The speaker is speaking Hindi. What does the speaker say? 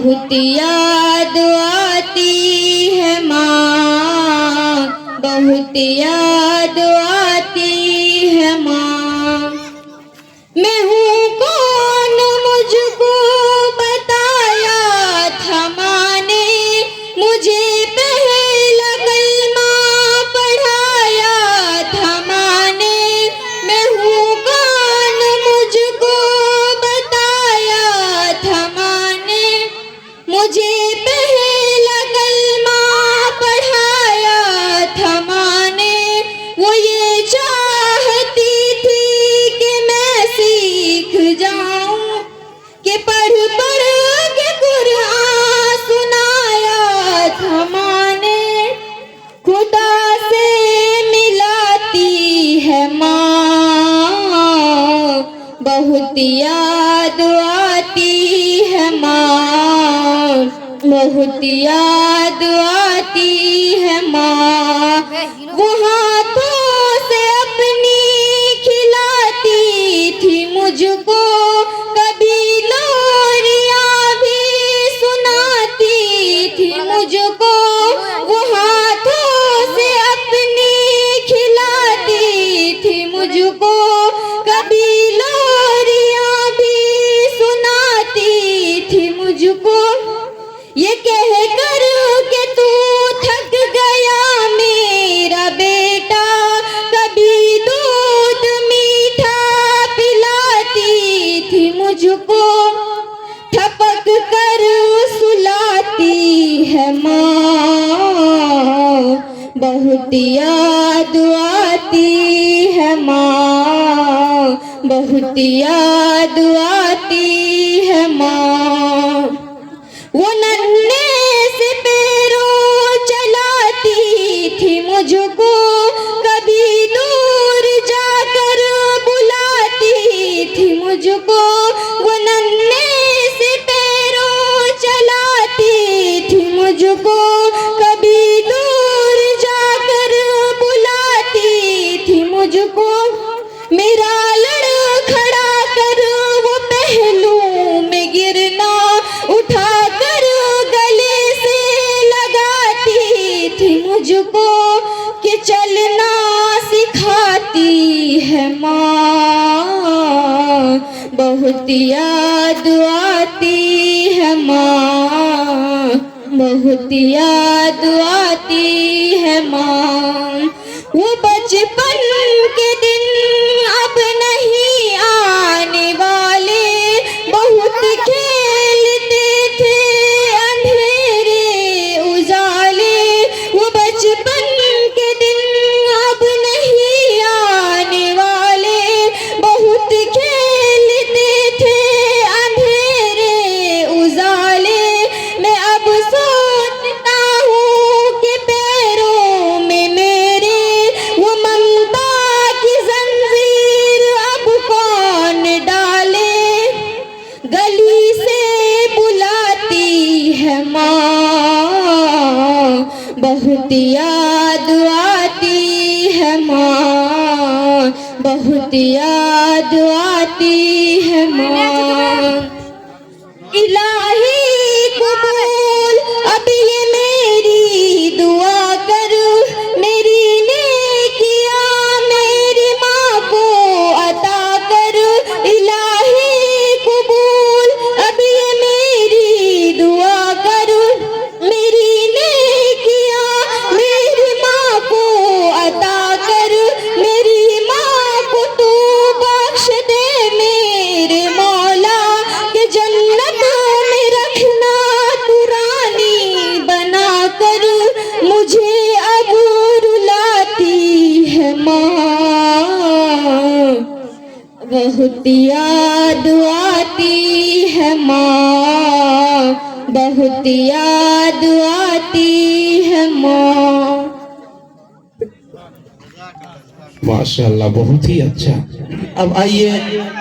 बहुत याद आती है माँ, बहुत याद आती है माँ। मैं हूँ कौन मुझको बताया था माँ ने, मुझे पहला कलमा पढ़ाया था माँ ने। मैं हूँ कौन मुझको बताया था माँ ने, मुझे पहला कलमा पढ़ाया था माँ ने। वो ये चाहती थी कि मैं सीख जाऊं, कि पढ़ पढ़ के कुरान सुनाया था माँ ने। खुदा से मिलाती है माँ, बहुत याद आती है माँ, बहुत याद आती है माँ। वो हाथों से अपनी खिलाती थी मुझको, कभी लोरियां भी सुनाती थी मुझको। वो हाथों से अपनी खिलाती थी मुझको, कभी लोरियां भी सुनाती थी मुझको। ये कह कर के तू थक गया मेरा बेटा, कभी दूध मीठा पिलाती थी मुझको। ठपक कर सुलाती है माँ, बहुत याद आती है माँ, बहुत याद आती है माँ। वो नन्हे से पैरों चलाती थी मुझको, कभी दूर जाकर बुलाती थी मुझको। वो नन्हे से पैरों चलाती थी मुझको, कभी दूर जाकर बुलाती थी मुझको। मेरा लड़खड़ा कर वो पहलू में गिरना उठा कर गले से लगाती थी मुझको, कि चलना सिखाती है माँ, बहुत याद आती है माँ, बहुत याद आती है माँ। वो बचपन के दिन अब नहीं आने वाले, बहुत खेलते थे अंधेरे उजाले। वो बचपन के दिन अब नहीं आने वाले, बहुत खेलते थे अंधेरे उजाले। मैं अब सोचता हूँ कि पैरों में मेरे वो ममता की जंजीर अब कौन डाले। गली से बुलाती है माँ, बहुत याद आती है माँ, बहुत याद आती है माँ। इलाही कबूल अब ये मेरी दुआ कर, मेरी नेकियां मेरी माँ को अता कर। इलाही कबूल अब ये मेरी दुआ कर, मेरी नेकियां मेरी माँ को अता कर। मेरी माँ को तू बख्श दे मेरे मौला, कि जन्नत में रखना तू रानी बना कर। मुझे अब रुलाती है माँ, बहुत याद आती है माँ, बहुत याद आती है माँ। माशाल्लाह, बहुत ही अच्छा। अब आइए